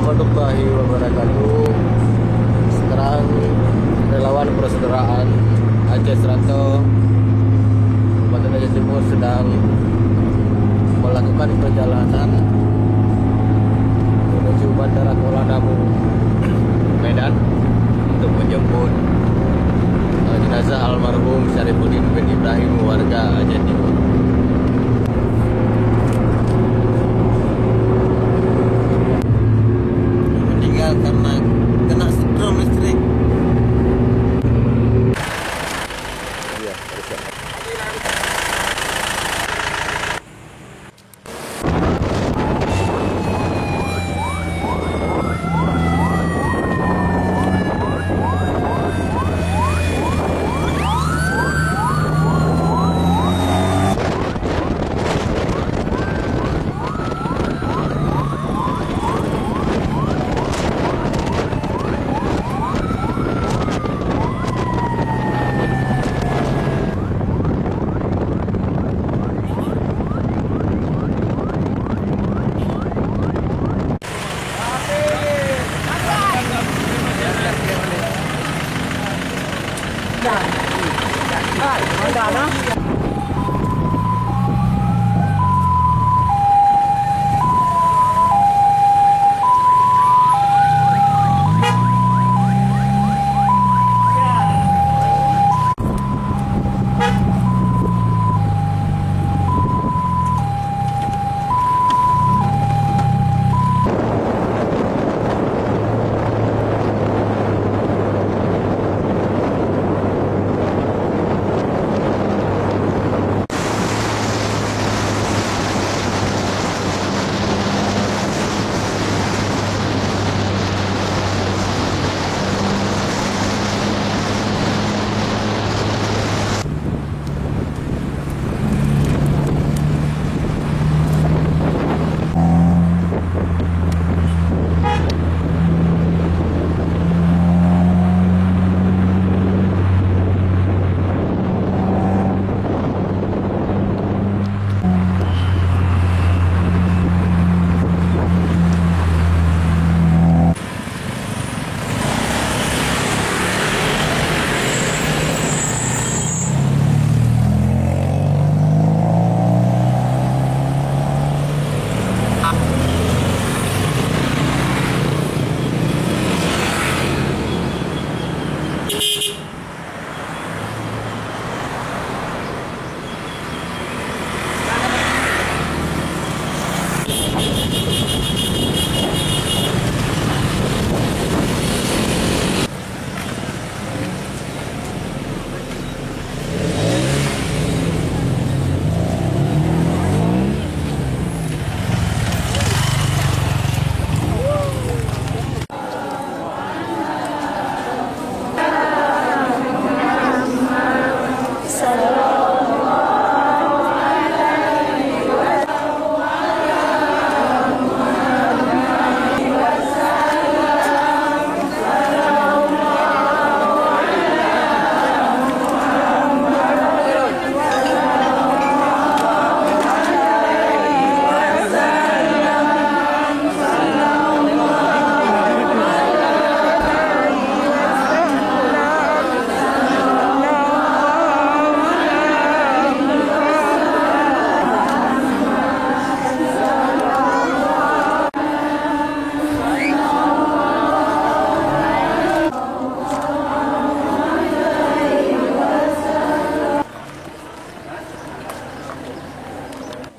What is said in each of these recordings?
Assalamualaikum warahmatullahi wabarakatuh. Sekarang relawan persaudaraan Aceh Seranto Kabupaten Aceh Timur sedang melakukan perjalanan menuju Bandara Kuala Namu Medan untuk menjemput jenazah almarhum Syarifuddin bin Ibrahim warga Aceh Timur. Karena kena setrum listrik. Iya,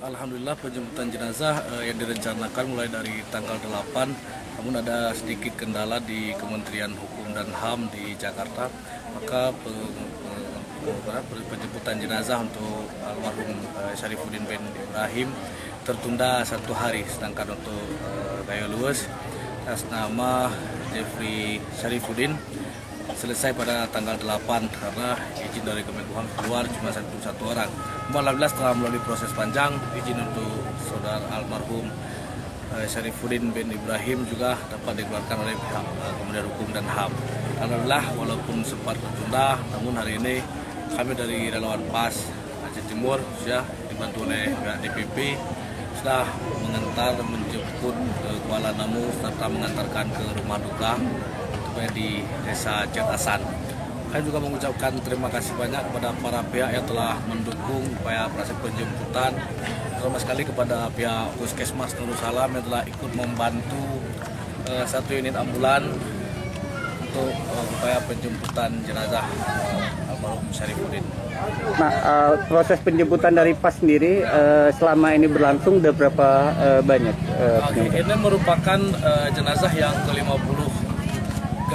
Alhamdulillah penjemputan jenazah yang direncanakan mulai dari tanggal 8, namun ada sedikit kendala di Kementerian Hukum dan HAM di Jakarta, maka penjemputan jenazah untuk almarhum Syarifuddin bin Ibrahim tertunda 1 hari, sedangkan untuk Gayo Luwes atas nama Jeffrey Syarifuddin selesai pada tanggal 8 karena izin dari Kemenkumham keluar cuma satu orang. Alhamdulillah setelah melalui proses panjang, izin untuk saudara almarhum Syarifuddin bin Ibrahim juga dapat dikeluarkan oleh pihak Kementerian Hukum dan HAM. Alhamdulillah walaupun sempat tertunda, namun hari ini kami dari relawan PAS Aceh Timur sudah dibantu oleh pihak DPP sudah mengantar menjemput ke Kuala Namu serta mengantarkan ke rumah duka di Desa Cetasan. Saya juga mengucapkan terima kasih banyak kepada para pihak yang telah mendukung upaya proses penjemputan, terutama sekali kepada pihak Puskesmas Nurul Salam yang telah ikut membantu satu unit ambulan untuk upaya penjemputan jenazah almarhum Syarifuddin. Nah, proses penjemputan dari PAS sendiri selama ini berlangsung udah berapa banyak? Ini merupakan jenazah yang ke-50,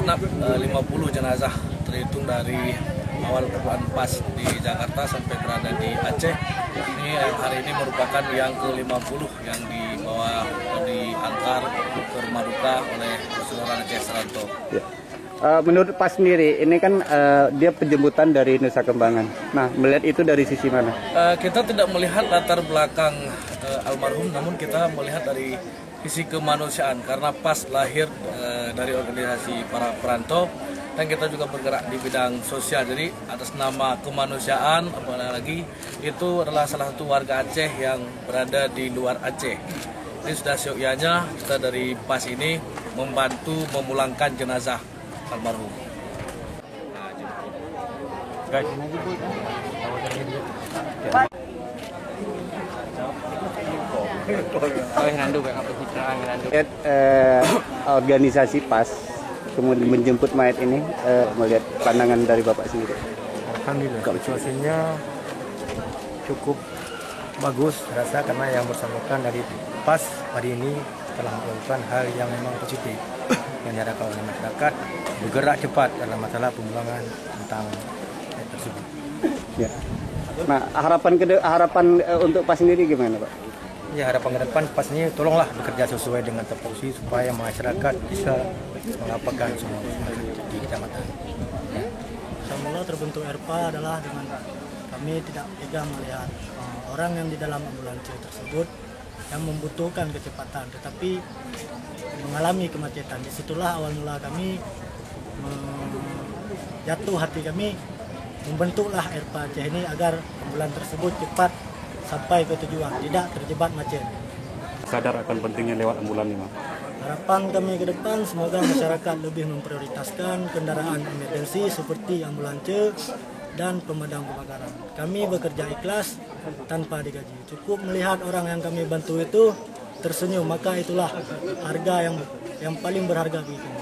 genap 50 jenazah terhitung dari awal keberadaan PAS di Jakarta sampai berada di Aceh. Ini hari ini merupakan yang ke-50 yang dibawa atau diantar ke rumah duka oleh Saudara Aceh Seranto. Ya. Menurut PAS sendiri, ini kan dia penjemputan dari Nusa Kembangan. Nah, melihat itu dari sisi mana? Kita tidak melihat latar belakang almarhum, namun kita melihat dari sisi kemanusiaan. Karena PAS lahir dari organisasi para perantau, dan kita juga bergerak di bidang sosial. Jadi atas nama kemanusiaan, apalagi itu adalah salah satu warga Aceh yang berada di luar Aceh. Ini sudah syokianya kita dari PAS ini membantu memulangkan jenazah almarhum. Organisasi PAS kemudian menjemput mayat ini, melihat pandangan dari Bapak sendiri. Alhamdulillah, situasinya cukup bagus rasa karena yang bersangkutan dari PAS hari ini telah melakukan hal yang memang positif yang diharapkan oleh masyarakat, bergerak cepat dalam masalah pemulangan tentang tersebut. Ya. Nah, harapan untuk PAS sendiri gimana, Pak? Ya, harapan ke depan PAS ini tolonglah bekerja sesuai dengan tupoksi supaya masyarakat bisa mengapakan semua di kecamatan. Semula terbentuk ERPA adalah dengan kami tidak tega melihat orang yang di dalam ambulans tersebut yang membutuhkan kecepatan tetapi mengalami kemacetan. Disitulah awal mula kami jatuh hati kami membentuklah ERPA Aceh ini agar ambulans tersebut cepat sampai ke tujuan, tidak terjebak macet. Sadar akan pentingnya lewat ambulan ini, Pak. Harapan kami ke depan semoga masyarakat lebih memprioritaskan kendaraan emergensi seperti ambulans dan pemadam kebakaran. Kami bekerja ikhlas tanpa digaji. Cukup melihat orang yang kami bantu itu tersenyum, maka itulah harga yang paling berharga bagi kami.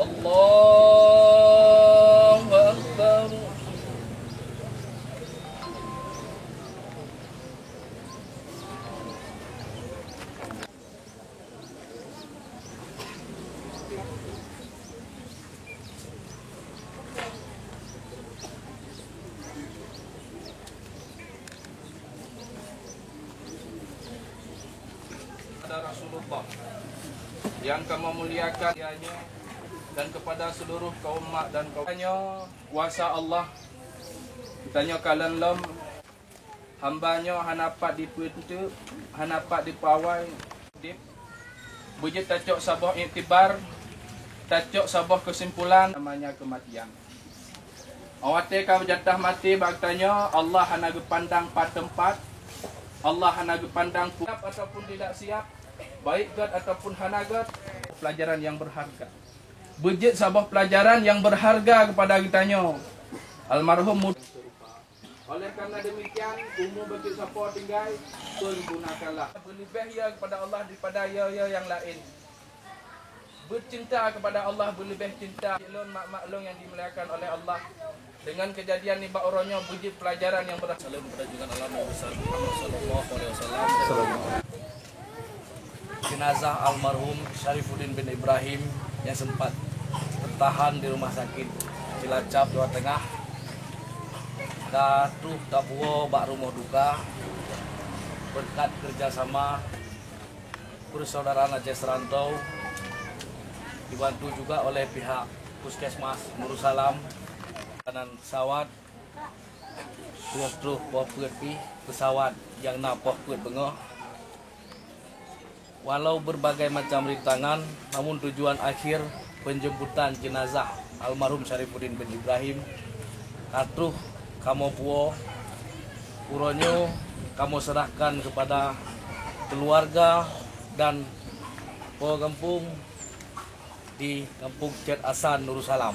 Allahu Akbar. Rasulullah yang kamu muliakan dan kepada seluruh kaum mak dan kaumnya kuasa Allah tanya kalian lom hambanya hanapat di pintu hanapat di pawai dip bujit tacok sabah iktibar tacok sabah kesimpulan namanya kematian awate kau jatah mati baktanya Allah hana pandang pada tempat Allah hana pandang siap ataupun tidak siap baik gad ataupun hanagat pelajaran yang berharga. Bujit sabah pelajaran yang berharga kepada kitanya. Almarhum oleh karena demikian umum bagi siapa tinggal pergunakanlah berlebih ya kepada Allah daripada ya yang lain. Bercinta kepada Allah berlebih cinta maklum yang dimuliakan oleh Allah. Dengan kejadian ni orangnya bujit pelajaran yang berharga. Salam kepada junjungan Allah Muhammad sallallahu alaihi wasallam. Jenazah almarhum Syarifuddin bin Ibrahim yang sempat tertahan di rumah sakit Cilacap, Jawa Tengah. Datuh Dapuo bak rumah duka berkat kerjasama persaudaraan Aceh Serantau dibantu juga oleh pihak Puskesmas Nurul Salam dan pesawat terus pesawat yang napoh kuat bengah walau berbagai macam rintangan, namun tujuan akhir penjemputan jenazah almarhum Syarifuddin bin Ibrahim atuh kamo puo uronyo kamu serahkan kepada keluarga dan kampung di Kampung Cet Asan Nursalam.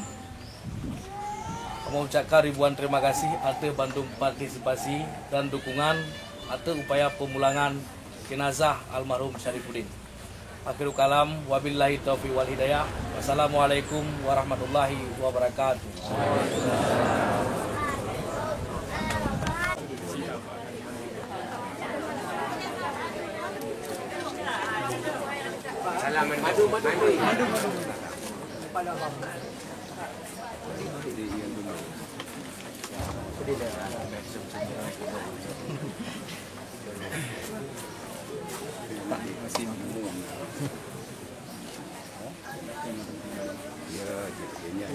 Kamu ucapkan ribuan terima kasih atas bantu partisipasi dan dukungan atas upaya pemulangan jenazah almarhum Syarifuddin. Akhirul kalam, wabillahi taufiq wal hidayah. Wassalamualaikum warahmatullahi wabarakatuh. Ya, jadinya